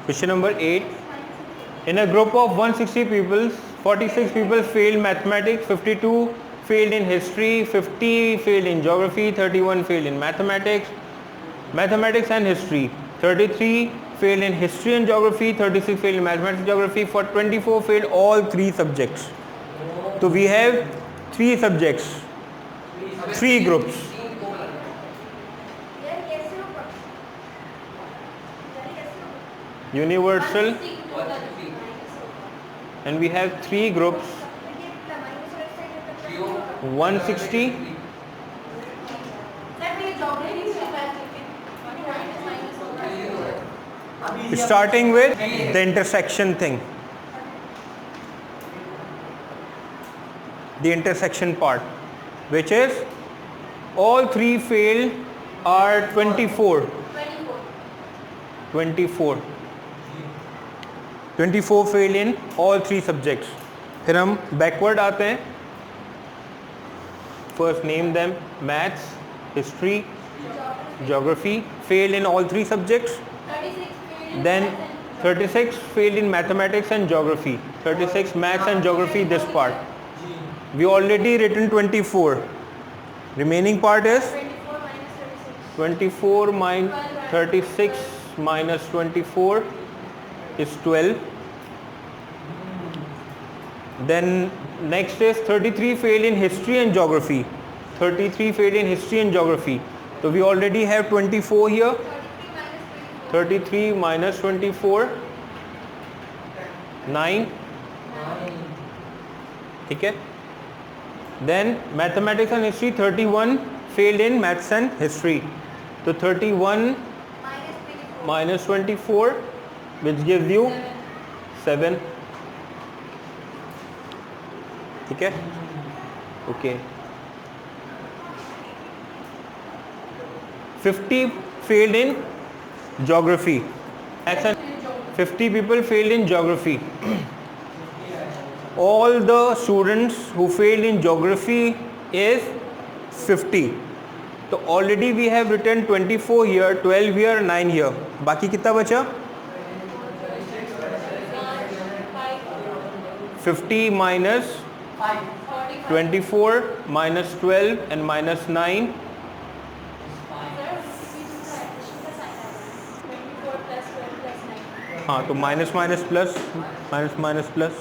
Question number 8. In a group of 160 people, 46 people failed mathematics, 52 failed in history, 50 failed in geography, 31 failed in mathematics and history, 33 failed in history and geography, 36 failed in mathematics and geography, for 24 failed all 3 subjects. So we have 3 subjects, 3 groups. Universal, and we have 3 groups, 160, starting with the intersection thing, the intersection part, which is all 3 failed are 24 failed in all 3 subjects. फिर हम backward आते हैं. First name them: maths, history, geography failed in all 3 subjects. Then 36 failed in mathematics and geography. 36 maths and geography, this part. We already written 24. Remaining part is 24 minus 36 minus 24 is 12. Then next is 33 failed in history and geography. 33 failed in history and geography. So we already have 24 here. 33 minus 24, 9. ठीक है. Then mathematics and history, 31 failed in maths and history. So 31 minus 24, which gives you 7. ठीक है. Okay. 50 failed in geography. 50 people failed in geography. All the students who failed in geography is 50. So already we have written 24 here, 12 here, 9 here. बाकी कितना बचा? 50 minus 24 minus 12 and minus 9. हाँ, तो minus minus plus, minus minus plus.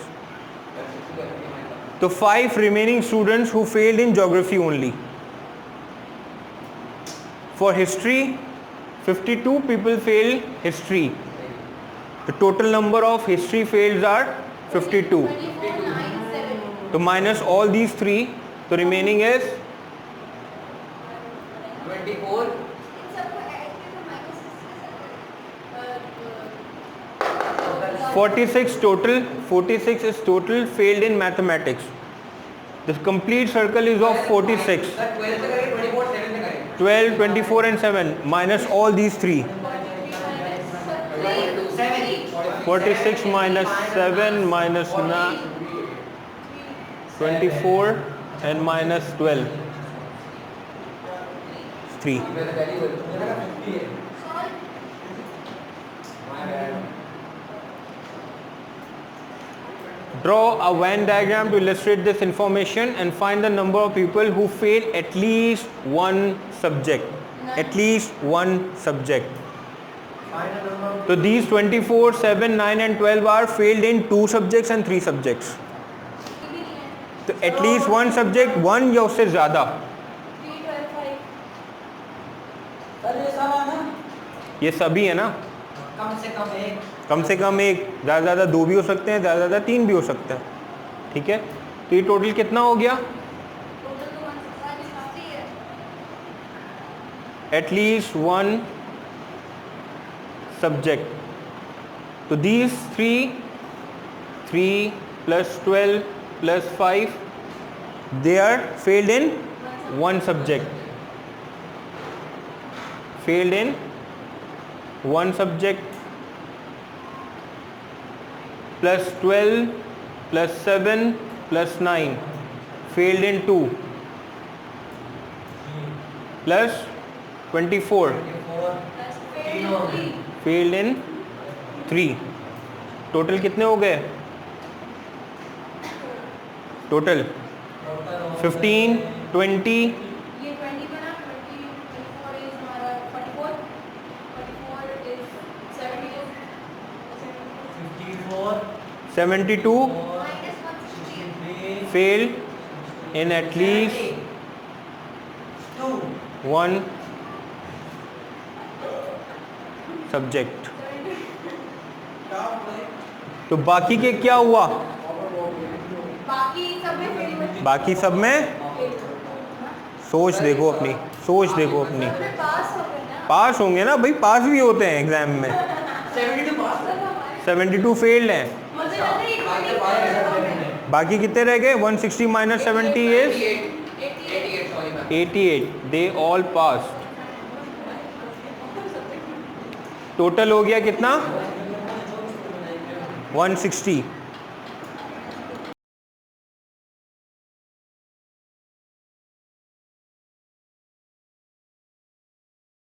तो 5 remaining students who failed in geography only. For history, 52 people failed history. The total number of history fails are 52. So minus all these 3, the remaining is 24. 46 total. 46 is total failed in mathematics. The complete circle is of 46. 12, 24 and 7 minus all these 3. 46 minus 7 minus 9, 24 and minus 12. 3. Draw a Venn diagram to illustrate this information and find the number of people who fail at least one subject. At least one subject. So these 24, 7, 9 and 12 are failed in 2 subjects and 3 subjects. तो at least one subject, 1 या उससे ज़्यादा. ये सभी है ना. कम से कम एक, ज़्यादा ज़्यादा 2 भी हो सकते हैं, ज़्यादा ज़्यादा 3 भी हो सकता है. ठीक है. तो ये टोटल कितना हो गया? At least one subject. So these 3 plus 12 plus 5, they are failed in one subject. Failed in one subject. Plus 12 plus 7 plus 9 failed in 2. Plus 24 failed in 3। Total कितने हो गए? टोटल 15, 20, ये 20 बना, 24 is हमारा 44 is 72 72 minus 160 failed in at least one subject. तो बाकी के क्या हुआ? बाकी सब में फेल हुए। बाकी सब में सोच देखो अपनी, सोच देखो अपनी। सब में पास हो गए ना। पास होंगे ना भाई, पास भी होते हैं एग्जाम में। 72 फेल्ड हैं। मुझे लग रहा है ये 20 बाकी कितने रह गए? 160 minus 70 is 88। They all pass. Total हो गया कितना? 160।